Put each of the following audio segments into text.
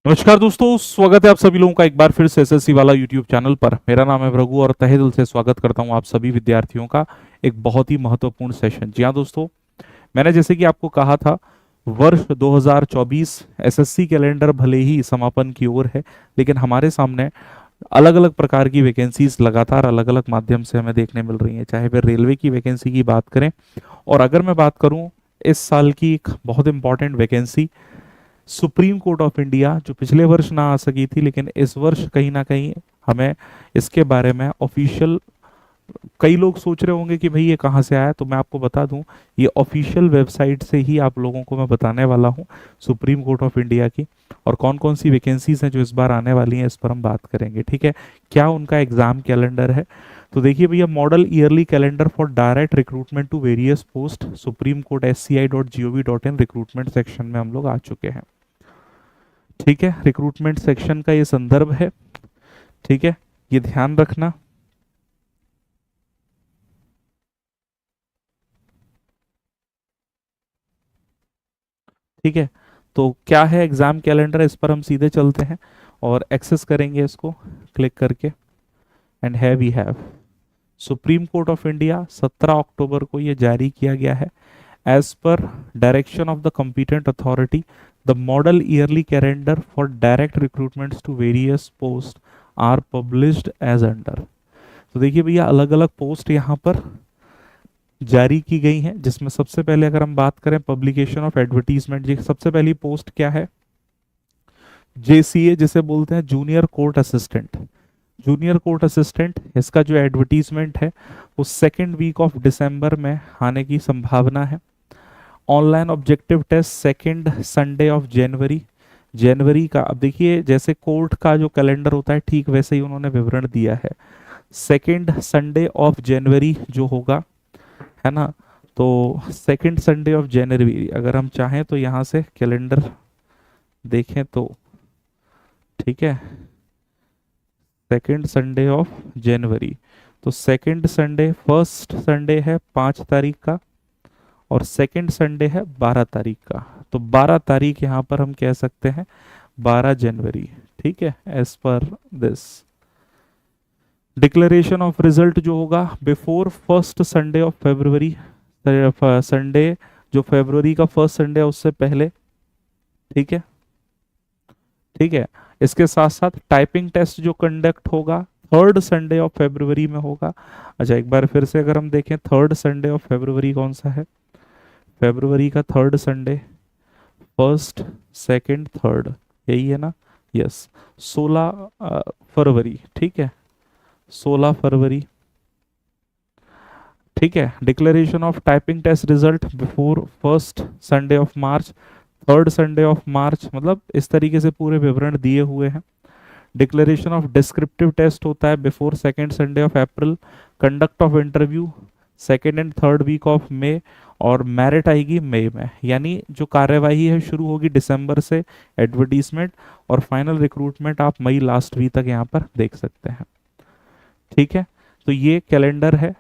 नमस्कार दोस्तों, स्वागत है आप सभी लोगों का एक बार फिर से एसएससी वाला यूट्यूब चैनल पर। मेरा नाम है भृगु और तहे दिल से स्वागत करता हूं आप सभी विद्यार्थियों का एक बहुत ही महत्वपूर्ण सेशन। जी हाँ दोस्तों, मैंने जैसे कि आपको कहा था, वर्ष 2024 एसएससी कैलेंडर भले ही समापन की ओर है, लेकिन हमारे सामने अलग अलग प्रकार की वैकेंसीज लगातार अलग अलग माध्यम से हमें देखने मिल रही हैं। चाहे फिर रेलवे की वैकेंसी की बात करें, और अगर मैं बात करूं इस साल की एक बहुत important vacancy, supreme Court of India, जो पिछले वर्ष ना आ सकी थी, लेकिन इस वर्ष कहीं ना कहीं हमें इसके बारे में ऑफिशियल, कई लोग सोच रहे होंगे कि भाई ये कहाँ से आया, तो मैं आपको बता दूं, ये ऑफिशियल वेबसाइट से ही आप लोगों को मैं बताने वाला हूँ सुप्रीम कोर्ट ऑफ इंडिया की। और कौन कौन सी वैकेंसीज हैं जो इस बार आने वाली हैं, इस पर हम बात करेंगे। ठीक है, क्या उनका एग्जाम कैलेंडर है। तो देखिए भैया, model yearly calendar for direct recruitment to various post, Supreme Court SCI.gov.in recruitment section में हम लोग आ चुके हैं। ठीक है, रिक्रूटमेंट सेक्शन का ये संदर्भ है। ठीक है, ये ध्यान रखना। ठीक है, तो क्या है एग्जाम कैलेंडर, इस पर हम सीधे चलते हैं और एक्सेस करेंगे इसको क्लिक करके। एंड है we have Supreme Court of India, 17 अक्टूबर को ये जारी किया गया है। As per direction of the competent authority, the model yearly calendar for direct recruitments to various post are published as under. तो देखिए भैया, अलग अलग पोस्ट यहाँ पर जारी की गई हैं, जिसमें सबसे पहले अगर हम बात करें पब्लिकेशन ऑफ एडवर्टीजमेंट, जी सबसे पहली पोस्ट क्या है, JCA जिसे बोलते हैं junior court assistant. Junior court assistant, इसका जो एडवर्टीजमेंट है वो सेकेंड वीक ऑफ दिसंबर में आने की संभावना है। Online objective test second Sunday of January. जनवरी का, अब देखिए जैसे कोर्ट का जो कैलेंडर होता है ठीक वैसे ही उन्होंने विवरण दिया है। सेकेंड संडे ऑफ जनवरी जो होगा, है ना, तो सेकेंड संडे ऑफ जनवरी अगर हम चाहें तो यहाँ से कैलेंडर देखें तो, ठीक है, सेकेंड संडे ऑफ जनवरी, तो सेकेंड संडे, फर्स्ट संडे है 5 तारीख का और सेकेंड संडे है 12 तारीख का। तो 12 तारीख यहाँ पर हम कह सकते हैं 12 जनवरी। ठीक है, एज पर दिस डिक्लेरेशन ऑफ रिजल्ट जो होगा before first Sunday of February, Sunday जो फरवरी का फर्स्ट संडे है उससे पहले। ठीक है, ठीक है, इसके साथ साथ टाइपिंग टेस्ट जो कंडक्ट होगा थर्ड संडे ऑफ फरवरी में होगा। अच्छा, एक बार फिर से अगर हम देखें, थर्ड संडे ऑफ फरवरी कौन सा है, फरवरी का third Sunday, first second third, यही है ना, यस, 16 फरवरी। ठीक है, 16 फरवरी। ठीक है, declaration of typing test result before first Sunday of March, third Sunday of March, मतलब इस तरीके से पूरे विवरण दिए हुए हैं। डिक्लेरेशन ऑफ डिस्क्रिप्टिव टेस्ट होता है before second Sunday of April, conduct of interview second and third week of May, और मेरिट आएगी मई में, यानी जो कार्यवाही है शुरू होगी दिसंबर से, एडवर्टीजमेंट, और फाइनल रिक्रूटमेंट आप मई लास्ट वीक तक यहाँ पर देख सकते हैं। ठीक है, तो ये कैलेंडर है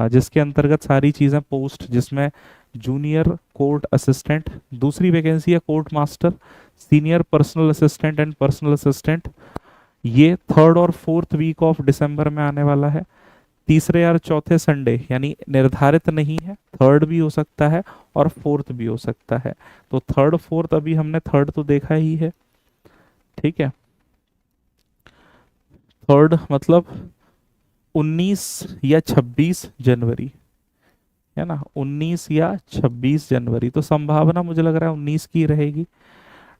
जिसके अंतर्गत सारी चीज़ें पोस्ट, जिसमें जूनियर कोर्ट असिस्टेंट, दूसरी वैकेंसी है court master, senior personal assistant and personal assistant, ये थर्ड और फोर्थ वीक ऑफ दिसंबर में आने वाला है। तीसरे और चौथे संडे, यानी निर्धारित नहीं है, थर्ड भी हो सकता है और फोर्थ भी हो सकता है। तो थर्ड फोर्थ, अभी हमने थर्ड तो देखा ही है। ठीक है, थर्ड मतलब 19 या 26 जनवरी, है ना, 19 या 26 जनवरी, तो संभावना मुझे लग रहा है 19 की रहेगी।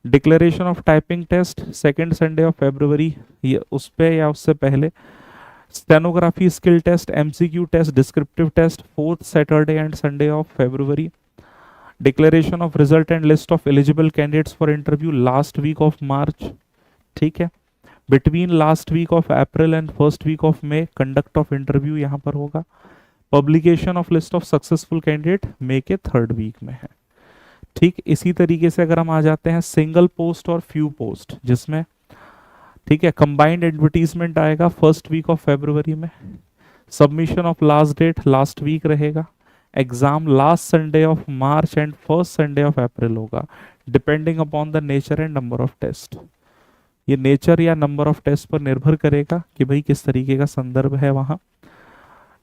Declaration of typing test second Sunday of February, ये उस पे या उससे पहले। Stenography skill test, MCQ test, descriptive test fourth Saturday and Sunday of February. Declaration of result and list of eligible candidates for interview last week of March. ठीक है, between last week of April and first week of May conduct of interview यहाँ पर होगा। Publication of list of successful candidate मई के third week में है। ठीक, इसी तरीके से अगर हम आ जाते हैं सिंगल पोस्ट और फ्यू पोस्ट, जिसमें, ठीक है, कंबाइंड एडवर्टीजमेंट आएगा फर्स्ट वीक ऑफ फरवरी में, submission of last date last week रहेगा, exam last Sunday of March and first Sunday of April होगा, depending upon the nature and number of test. ये nature या number of test पर निर्भर करेगा कि भाई किस तरीके का संदर्भ है वहाँ।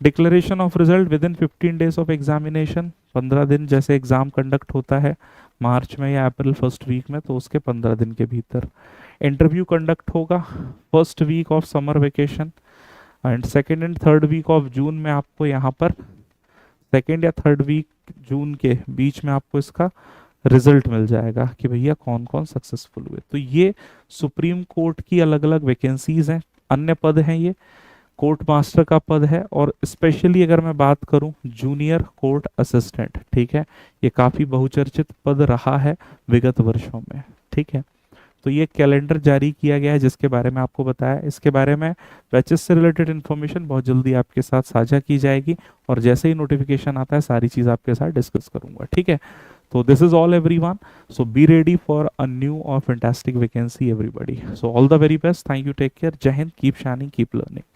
Declaration of result with in 15 days of examination, 15 दिन जैसे एग्जाम कंडक्ट होता है मार्च में या अप्रैल फर्स्ट वीक में, तो उसके 15 दिन के भीतर। इंटरव्यू कंडक्ट होगा first week of summer vacation and second and third week of June में। आपको यहाँ पर सेकेंड या थर्ड वीक जून के बीच में आपको इसका रिजल्ट मिल जाएगा कि भैया कौन कौन सक्सेसफुल हुए। तो ये सुप्रीम कोर्ट की अलग अलग वैकेंसीज हैं, अन्य पद हैं, ये कोर्ट मास्टर का पद है, और स्पेशली अगर मैं बात करूं जूनियर कोर्ट असिस्टेंट, ठीक है, ये काफी बहुचर्चित पद रहा है विगत वर्षों में, ठीक है। तो ये कैलेंडर जारी किया गया है जिसके बारे में आपको बताया। इसके बारे में बैचेस से रिलेटेड इन्फॉर्मेशन बहुत जल्दी आपके साथ साझा की जाएगी, और जैसे ही नोटिफिकेशन आता है सारी चीज़ आपके साथ डिस्कस करूंगा, ठीक है। So this is all everyone. So be ready for a new or fantastic vacancy everybody. So all the very best. Thank you. Take care. Jai Hind. Keep shining. Keep learning.